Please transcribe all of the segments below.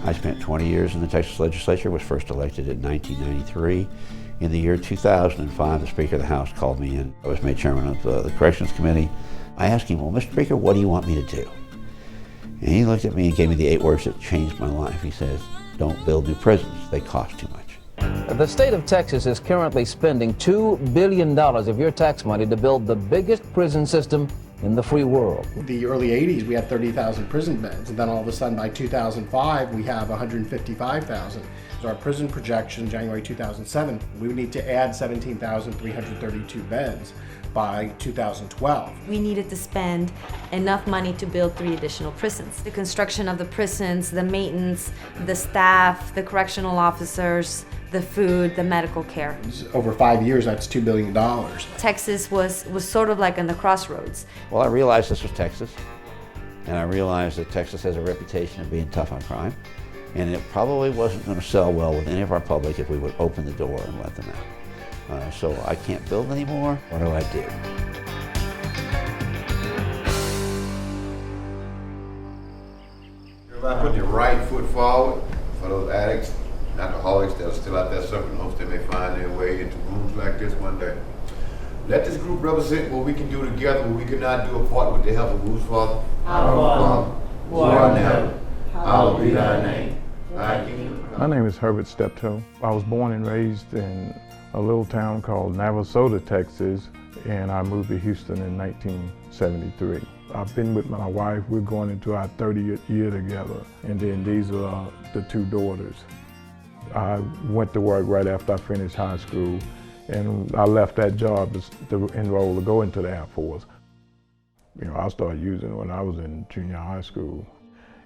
I spent 20 years in the Texas legislature, was first elected in 1993. In the year 2005, the Speaker of the House called me in. I was made chairman of the Corrections Committee. I asked him, well, Mr. Speaker, what do you want me to do? And he looked at me and gave me the 8 words that changed my life. He says, don't build new prisons, they cost too much. The state of Texas is currently spending $2 billion of your tax money to build the biggest prison system in the free world. The early 80s, we had 30,000 prison beds, and then all of a sudden by 2005, we have 155,000. So our prison projection, January 2007, we would need to add 17,332 beds by 2012. We needed to spend enough money to build 3 additional prisons. The construction of the prisons, the maintenance, the staff, the correctional officers, the food, the medical care. Over 5 years, that's $2 billion. Texas was sort of like in the crossroads. Well, I realized this was Texas, and I realized that Texas has a reputation of being tough on crime, and it probably wasn't going to sell well with any of our public if we would open the door and let them out. So I can't build anymore. What do I do? Everybody put your right foot forward for those addicts, alcoholics that are still out there suffering. Hopes they may find their way into rooms like this one day. Let this group represent what we can do together, what we cannot do apart with the help of whose Father? Our Father, who art in heaven, hallowed be thy name. Thy kingdom come. My name is Herbert Steptoe. I was born and raised in a little town called Navasota, Texas, and I moved to Houston in 1973. I've been with my wife. We're going into our 30th year together, and then these are the 2 daughters. I went to work right after I finished high school, and I left that job to enroll to go into the Air Force. You know, I started using it when I was in junior high school.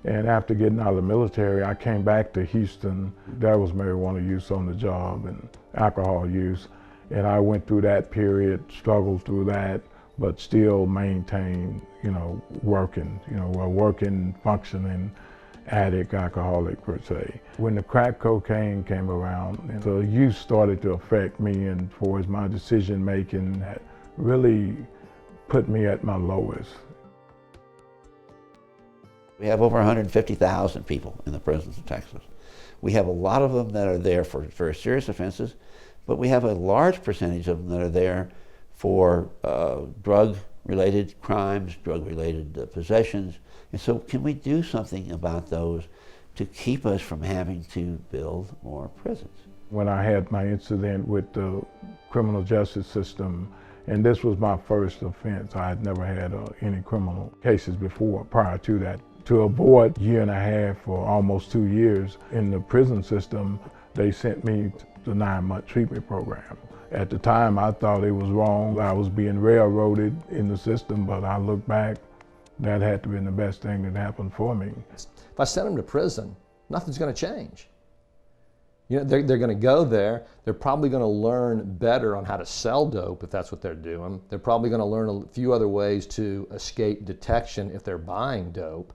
And after getting out of the military, I came back to Houston. There was marijuana use on the job and alcohol use. And I went through that period, struggled through that, but still maintained, working, a working, functioning addict, alcoholic per se. When the crack cocaine came around, the use started to affect me, and for as my decision making really put me at my lowest. We have over 150,000 people in the prisons of Texas. We have a lot of them that are there for very serious offenses, but we have a large percentage of them that are there for drug-related crimes, drug-related possessions. And so can we do something about those to keep us from having to build more prisons? When I had my incident with the criminal justice system, and this was my first offense, I had never had any criminal cases before prior to that. To avoid 1.5 years or almost 2 years in the prison system, they sent me to the 9-month treatment program. At the time, I thought it was wrong. I was being railroaded in the system, but I look back, that had to be the best thing that happened for me. If I send them to prison, nothing's going to change. They're going to go there. They're probably going to learn better on how to sell dope if that's what they're doing. They're probably going to learn a few other ways to escape detection if they're buying dope.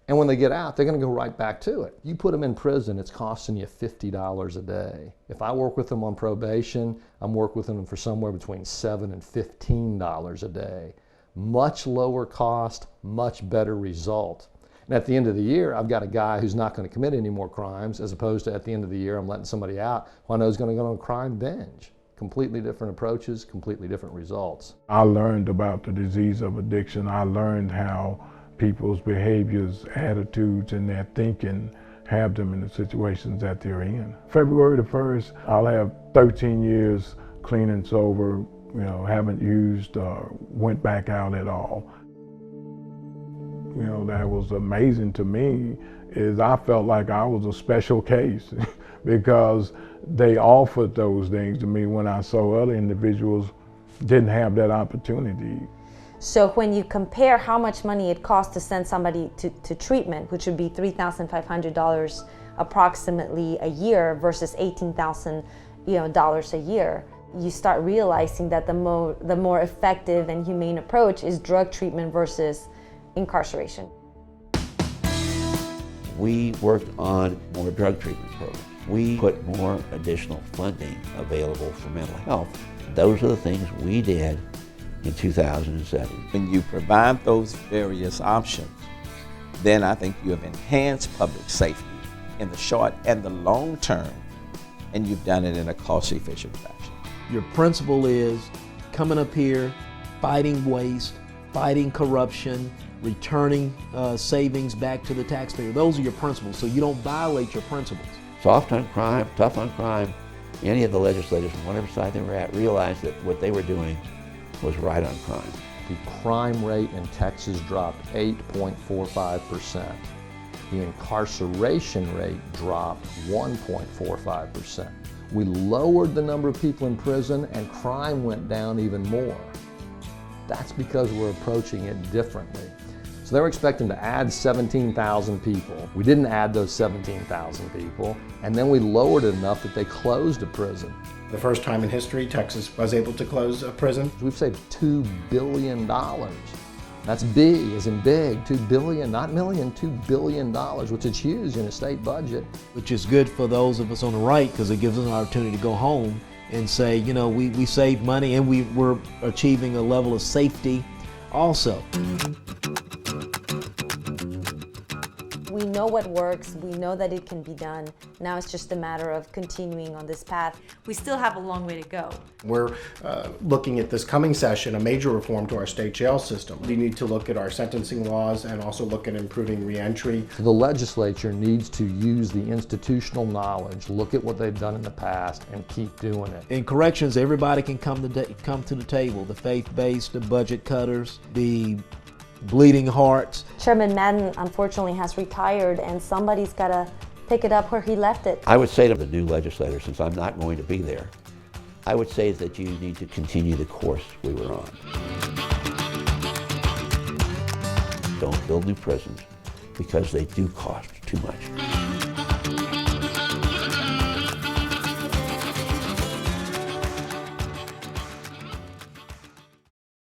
And when they get out, they're going to go right back to it. You put them in prison, it's costing you $50 a day. If I work with them on probation, I'm working with them for somewhere between $7 and $15 a day. Much lower cost, much better result. And at the end of the year, I've got a guy who's not going to commit any more crimes, as opposed to at the end of the year, I'm letting somebody out who I know is going to go on a crime binge. Completely different approaches, completely different results. I learned about the disease of addiction. I learned how people's behaviors, attitudes, and their thinking have them in the situations that they're in. February the 1st, I'll have 13 years clean and sober, haven't used or went back out at all. That was amazing to me, is I felt like I was a special case because they offered those things to me when I saw other individuals didn't have that opportunity. So when you compare how much money it costs to send somebody to treatment, which would be $3,500 approximately a year versus $18,000 a year, you start realizing that the more effective and humane approach is drug treatment versus incarceration. We worked on more drug treatment programs. We put more additional funding available for mental health. Those are the things we did in 2007. When you provide those various options, then I think you have enhanced public safety in the short and the long term, and you've done it in a cost-efficient fashion. Your principle is coming up here, fighting waste, fighting corruption, returning savings back to the taxpayer. Those are your principles, so you don't violate your principles. Soft on crime, tough on crime. Any of the legislators from whatever side they were at realized that what they were doing was right on crime. The crime rate in Texas dropped 8.45%. The incarceration rate dropped 1.45%. We lowered the number of people in prison and crime went down even more. That's because we're approaching it differently. So they were expecting to add 17,000 people. We didn't add those 17,000 people, and then we lowered it enough that they closed a prison. The first time in history Texas was able to close a prison. We've saved $2 billion. That's B as in big, 2 billion, not million, $2 billion, which is huge in a state budget. Which is good for those of us on the right because it gives us an opportunity to go home and say, you know, we saved money and we're achieving a level of safety also. We know what works, we know that it can be done. Now it's just a matter of continuing on this path. We still have a long way to go. We're looking at this coming session, a major reform to our state jail system. We need to look at our sentencing laws and also look at improving reentry. The legislature needs to use the institutional knowledge, look at what they've done in the past, and keep doing it. In corrections, everybody can come to the table. The faith-based, the budget cutters, the bleeding hearts. Chairman Madden unfortunately has retired and somebody's got to pick it up where he left it. I would say to the new legislators, since I'm not going to be there, I would say that you need to continue the course we were on. Don't build new prisons because they do cost too much.